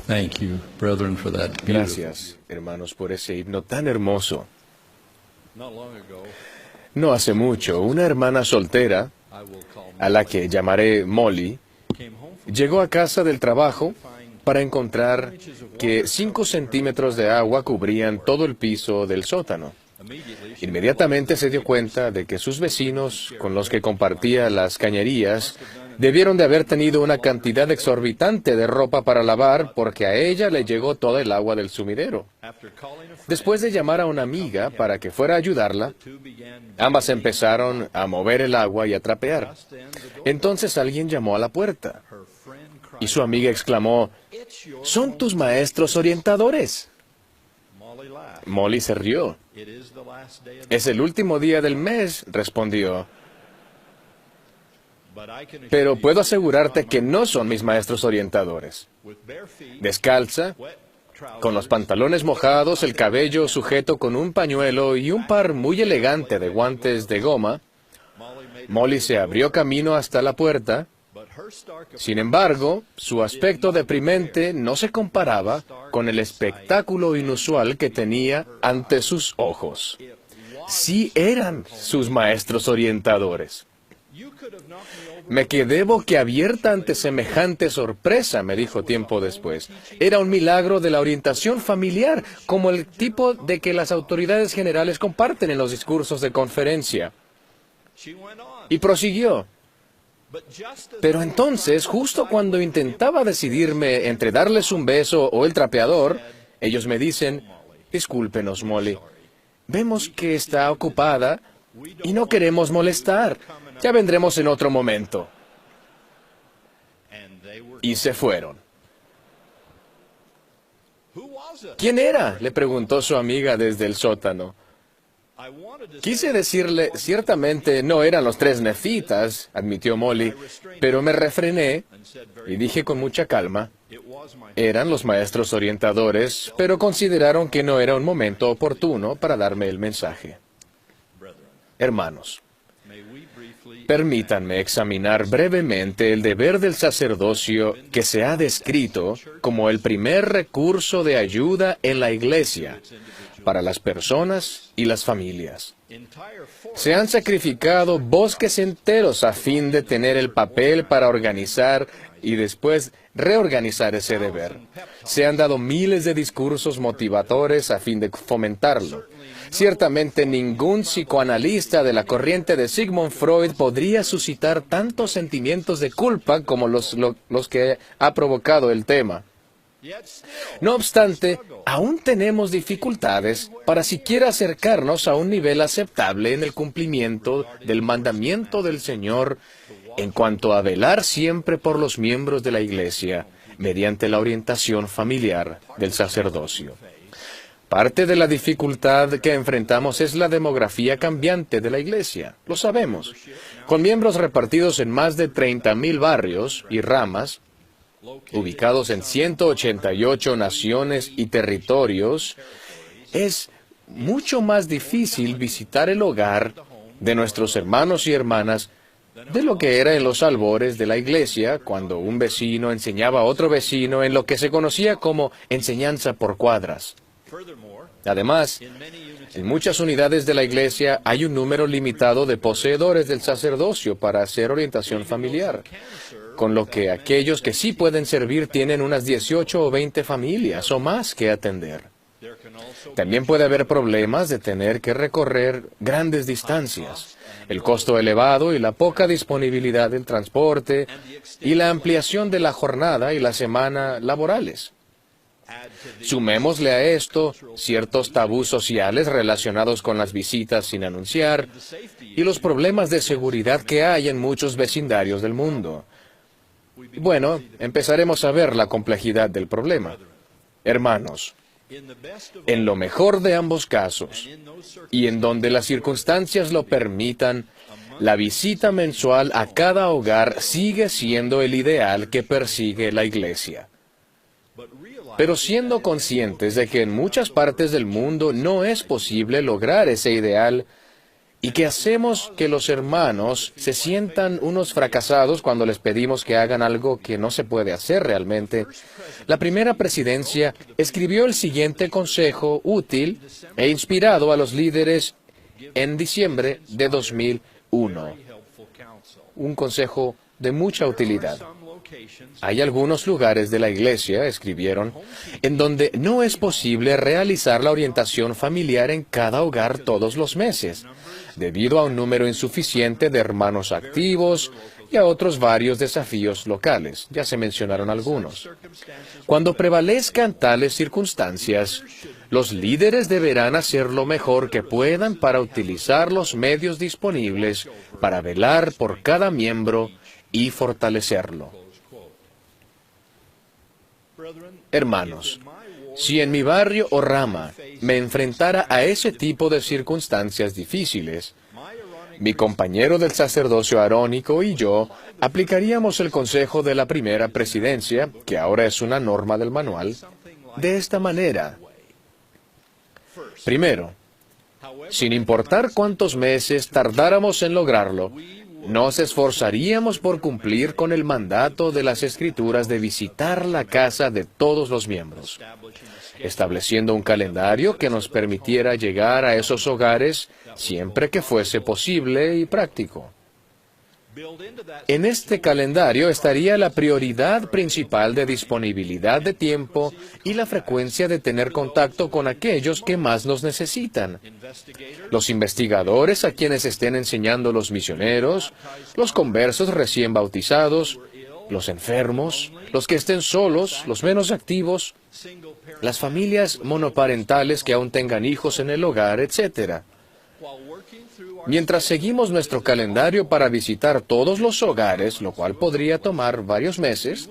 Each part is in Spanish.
Thank you, brethren, for that beautiful. Gracias, hermanos, por ese himno tan hermoso. Not long ago, No hace mucho, una hermana soltera, I will call a la que llamaré Molly, came home from llegó a casa del trabajo para encontrar que 5 centímetros de agua cubrían todo el piso del sótano. immediately. She Inmediatamente se dio cuenta de que sus vecinos, con los que compartía las cañerías, debieron de haber tenido una cantidad exorbitante de ropa para lavar porque a ella le llegó toda el agua del sumidero. after calling a friend, Después de llamar a una amiga para que fuera a ayudarla, two began ambas empezaron a mover el agua y a trapear. just then the door. Entonces alguien llamó a la puerta Her friend cried, y su amiga exclamó, "It's your «¡Son tus maestros orientadores!». Molly laughed. Molly se rió. It is the last day of «Es el último día del mes», respondió. but I can assure «Pero you, puedo asegurarte que no son mis maestros orientadores». with bare feet, Descalza, wet trousers, con los pantalones mojados, el cabello sujeto con un pañuelo y un par muy elegante de guantes de goma, Molly made Molly se abrió camino hasta la puerta. but her stark Sin embargo, su aspecto deprimente no se comparaba con el espectáculo inusual que tenía ante sus ojos. Sí eran sus maestros orientadores. you could have knocked me over. Me quedé boquiabierta ante semejante sorpresa, me dijo tiempo después. Era un milagro de la orientación familiar, como el tipo de que las autoridades generales comparten en los discursos de conferencia. She went on, Y prosiguió. but just as Pero entonces, justo cuando intentaba decidirme entre darles un beso o el trapeador, ellos me dicen, «Discúlpenos, Molly, vemos que está ocupada y no queremos molestar. Ya vendremos en otro momento». and they were. Y se fueron. Who was it? «¿Quién era?», le preguntó su amiga desde el sótano. I wanted to Quise say decirle, ciertamente no eran los 3 nefitas, admitió Molly, pero me refrené and said very y dije con mucha calma, it was my eran los maestros orientadores, pero consideraron que no era un momento oportuno para darme el mensaje. brethren. Hermanos, May we briefly permítanme examinar brevemente el deber del sacerdocio que se ha descrito como el primer recurso de ayuda en la Iglesia para las personas y las familias. entire Se han sacrificado bosques enteros a fin de tener el papel para organizar y después reorganizar ese deber. Se han dado miles de discursos motivadores a fin de fomentarlo. Ciertamente ningún psicoanalista de la corriente de Sigmund Freud podría suscitar tantos sentimientos de culpa como los que ha provocado el tema. yet still No obstante, aún tenemos dificultades para siquiera acercarnos a un nivel aceptable en el cumplimiento del mandamiento del Señor en cuanto a velar siempre por los miembros de la Iglesia mediante la orientación familiar del sacerdocio. Parte de la dificultad que enfrentamos es la demografía cambiante de la Iglesia, lo sabemos. Con miembros repartidos en más de 30,000 barrios y ramas, ubicados en 188 naciones y territorios, es mucho más difícil visitar el hogar de nuestros hermanos y hermanas de lo que era en los albores de la Iglesia, cuando un vecino enseñaba a otro vecino en lo que se conocía como enseñanza por cuadras. furthermore Además, in many units en muchas unidades de la Iglesia hay un número limitado de poseedores del sacerdocio para hacer orientación familiar, con lo que aquellos que sí pueden servir tienen unas 18 o 20 familias o más que atender. there can also También puede haber problemas de tener que recorrer grandes distancias, el costo elevado y la poca disponibilidad del transporte y la ampliación de la jornada y la semana laborales. add to the Sumémosle a esto ciertos tabús sociales relacionados con las visitas sin anunciar safety y los problemas de seguridad que hay en muchos vecindarios del mundo. Bueno, empezaremos a ver la complejidad del problema. Hermanos, in the best of en lo mejor de ambos casos, in those circumstances y en donde las circunstancias lo permitan, la visita mensual a cada hogar sigue siendo el ideal que persigue la Iglesia. but realize Pero siendo conscientes de que en muchas partes del mundo no es posible lograr ese ideal, y que hacemos que los hermanos se sientan unos fracasados cuando les pedimos que hagan algo que no se puede hacer realmente, la primera presidencia escribió el siguiente consejo útil e inspirado a los líderes en diciembre de 2001. Un consejo de mucha utilidad. Hay algunos lugares de la iglesia, escribieron, en donde no es posible realizar la orientación familiar en cada hogar todos los meses, debido a un número insuficiente de hermanos activos y a otros varios desafíos locales. Ya se mencionaron algunos. Cuando prevalezcan tales circunstancias, los líderes deberán hacer lo mejor que puedan para utilizar los medios disponibles para velar por cada miembro y fortalecerlo. Hermanos, si en mi barrio o rama me enfrentara a ese tipo de circunstancias difíciles, mi compañero del sacerdocio arónico y yo aplicaríamos el consejo de la primera presidencia, que ahora es una norma del manual, de esta manera. Primero, sin importar cuántos meses tardáramos en lograrlo, nos esforzaríamos por cumplir con el mandato de las Escrituras de visitar la casa de todos los miembros, estableciendo un calendario que nos permitiera llegar a esos hogares siempre que fuese posible y práctico. En este calendario estaría la prioridad principal de disponibilidad de tiempo y la frecuencia de tener contacto con aquellos que más nos necesitan. Los investigadores a quienes estén enseñando los misioneros, los conversos recién bautizados, los enfermos, los que estén solos, los menos activos, las familias monoparentales que aún tengan hijos en el hogar, etc. Mientras seguimos nuestro calendario para visitar todos los hogares, lo cual podría tomar varios meses,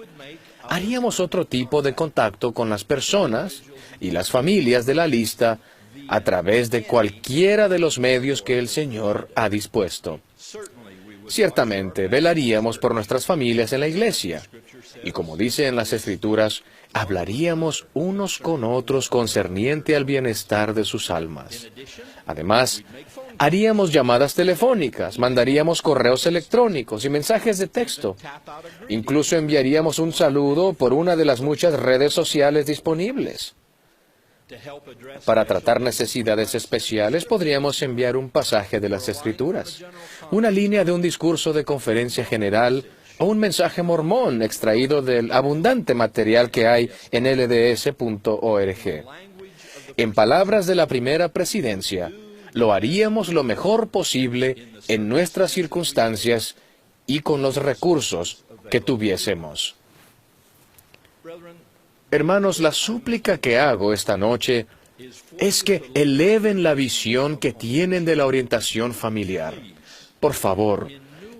haríamos otro tipo de contacto con las personas y las familias de la lista a través de cualquiera de los medios que el Señor ha dispuesto. Ciertamente, velaríamos por nuestras familias en la iglesia, y como dice en las Escrituras, hablaríamos unos con otros concerniente al bienestar de sus almas. Además, haríamos llamadas telefónicas, mandaríamos correos electrónicos y mensajes de texto. Incluso enviaríamos un saludo por una de las muchas redes sociales disponibles. Para tratar necesidades especiales, podríamos enviar un pasaje de las Escrituras, una línea de un discurso de conferencia general o un mensaje mormón extraído del abundante material que hay en lds.org. En palabras de la primera presidencia, lo haríamos lo mejor posible en nuestras circunstancias y con los recursos que tuviésemos. Hermanos, la súplica que hago esta noche es que eleven la visión que tienen de la orientación familiar. Por favor,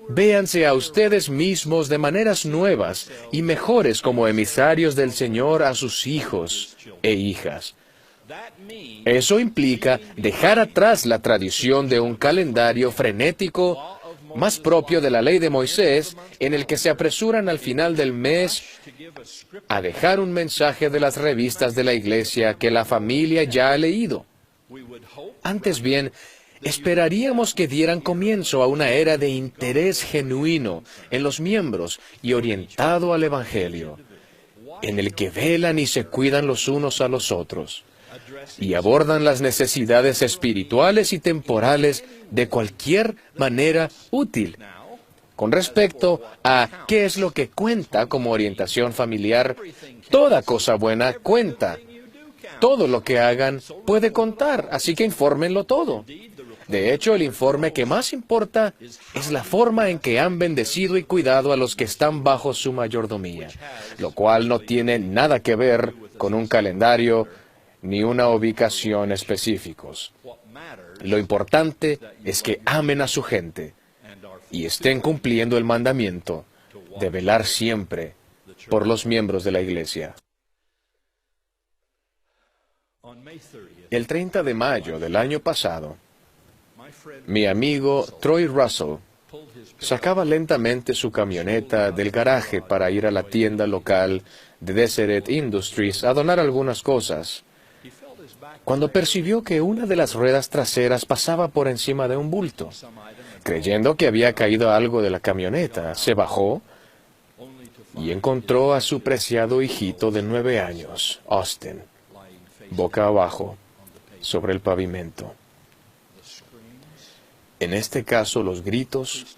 véanse a ustedes mismos de maneras nuevas y mejores como emisarios del Señor a sus hijos e hijas. Eso implica dejar atrás la tradición de un calendario frenético más propio de la ley de Moisés, en el que se apresuran al final del mes a dejar un mensaje de las revistas de la iglesia que la familia ya ha leído. Antes bien, esperaríamos que dieran comienzo a una era de interés genuino en los miembros y orientado al Evangelio, en el que velan y se cuidan los unos a los otros, y abordan las necesidades espirituales y temporales de cualquier manera útil. Con respecto a qué es lo que cuenta como orientación familiar, toda cosa buena cuenta. Todo lo que hagan puede contar, así que infórmenlo todo. De hecho, el informe que más importa es la forma en que han bendecido y cuidado a los que están bajo su mayordomía, lo cual no tiene nada que ver con un calendario ni una ubicación específicos. Lo importante es que amen a su gente y estén cumpliendo el mandamiento de velar siempre por los miembros de la iglesia. El 30 de mayo del año pasado, mi amigo Troy Russell sacaba lentamente su camioneta del garaje para ir a la tienda local de Deseret Industries a donar algunas cosas. cuando percibió que una de las ruedas traseras pasaba por encima de un bulto. Creyendo que había caído algo de la camioneta, se bajó y encontró a su preciado hijito de 9 años, Austin, boca abajo, sobre el pavimento. En este caso, los gritos,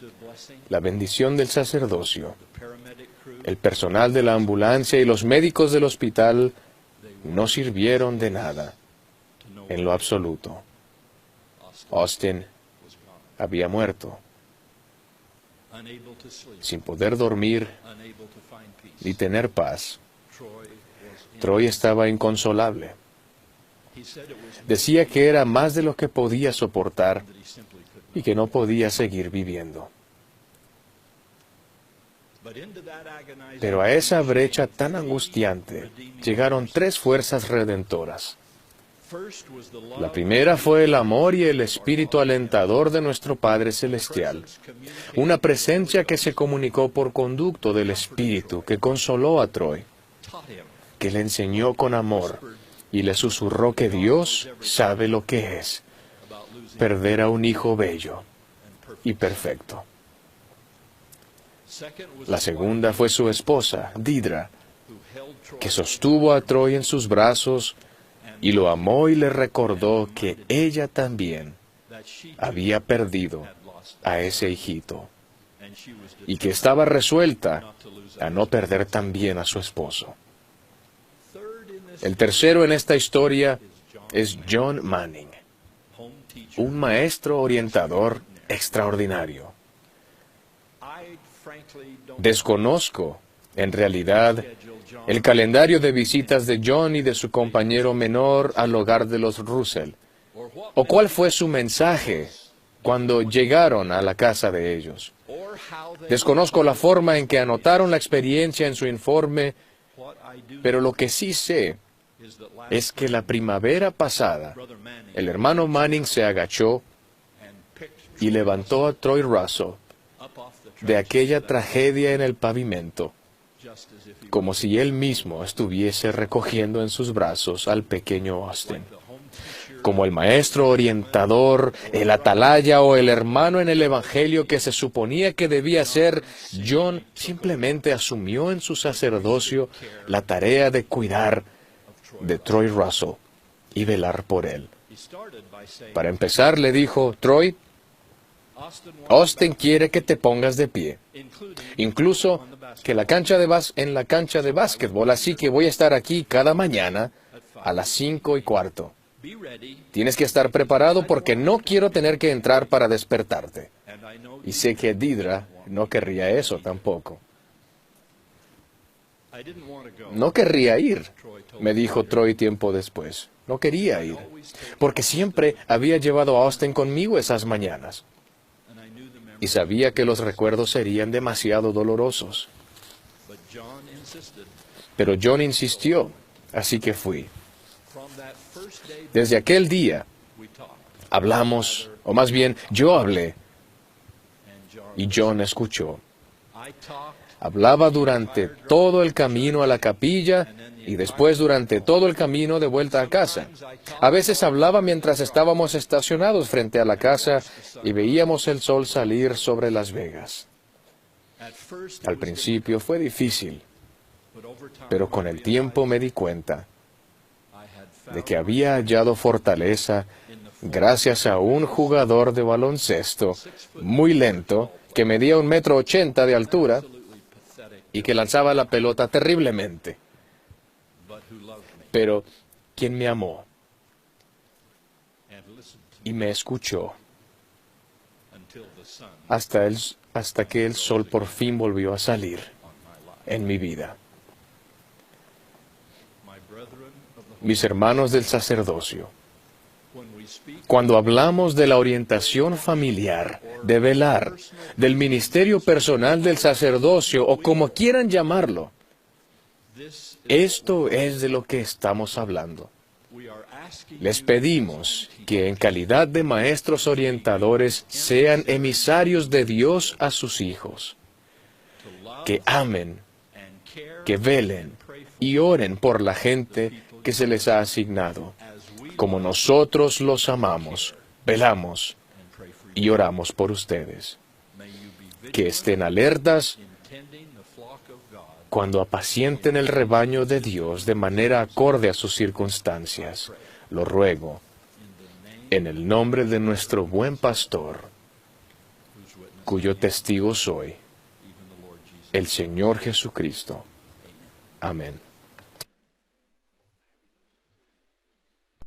la bendición del sacerdocio, el personal de la ambulancia y los médicos del hospital no sirvieron de nada, en lo absoluto. Austin había muerto, sin poder dormir ni tener paz. Troy estaba inconsolable. Decía que era más de lo que podía soportar y que no podía seguir viviendo. Pero a esa brecha tan angustiante llegaron 3 fuerzas redentoras. La primera fue el amor y el espíritu alentador de nuestro Padre Celestial, una presencia que se comunicó por conducto del Espíritu, que consoló a Troy, que le enseñó con amor y le susurró que Dios sabe lo que es perder a un hijo bello y perfecto. La segunda fue su esposa, Didra, que sostuvo a Troy en sus brazos y lo amó y le recordó que ella también había perdido a ese hijito y que estaba resuelta a no perder también a su esposo. El tercero en esta historia es John Manning, un maestro orientador extraordinario. Desconozco, en realidad, el calendario de visitas de John y de su compañero menor al hogar de los Russell, o cuál fue su mensaje cuando llegaron a la casa de ellos. Desconozco la forma en que anotaron la experiencia en su informe, pero lo que sí sé es que la primavera pasada, el hermano Manning se agachó y levantó a Troy Russell de aquella tragedia en el pavimento, como si él mismo estuviese recogiendo en sus brazos al pequeño Austin. Como el maestro orientador, el atalaya o el hermano en el Evangelio que se suponía que debía ser, John simplemente asumió en su sacerdocio la tarea de cuidar de Troy Russell y velar por él. Para empezar, le dijo: Troy, Austin quiere que te pongas de pie, incluso que en la cancha de básquetbol, así que voy a estar aquí cada mañana a las 5:15. Tienes que estar preparado porque no quiero tener que entrar para despertarte. Y sé que Didra no querría eso tampoco. No querría ir, me dijo Troy tiempo después. No quería ir, porque siempre había llevado a Austin conmigo esas mañanas. Y sabía que los recuerdos serían demasiado dolorosos. Pero John insistió, así que fui. Desde aquel día, hablamos, o más bien, yo hablé, y John escuchó. Hablaba durante todo el camino a la capilla y después durante todo el camino de vuelta a casa. A veces hablaba mientras estábamos estacionados frente a la casa y veíamos el sol salir sobre Las Vegas. Al principio fue difícil, pero con el tiempo me di cuenta de que había hallado fortaleza gracias a un jugador de baloncesto muy lento que medía 1,80 m de altura y que lanzaba la pelota terriblemente, pero quien me amó y me escuchó hasta que el sol por fin volvió a salir en mi vida. Mis hermanos del sacerdocio, cuando hablamos de la orientación familiar, de velar, del ministerio personal del sacerdocio o como quieran llamarlo, esto es de lo que estamos hablando. Les pedimos que en calidad de maestros orientadores sean emisarios de Dios a sus hijos, que amen, que velen y oren por la gente que se les ha asignado, como nosotros los amamos, velamos y oramos por ustedes. Que estén alertas cuando apacienten el rebaño de Dios de manera acorde a sus circunstancias. Lo ruego en el nombre de nuestro buen pastor, cuyo testigo soy, el Señor Jesucristo. Amén.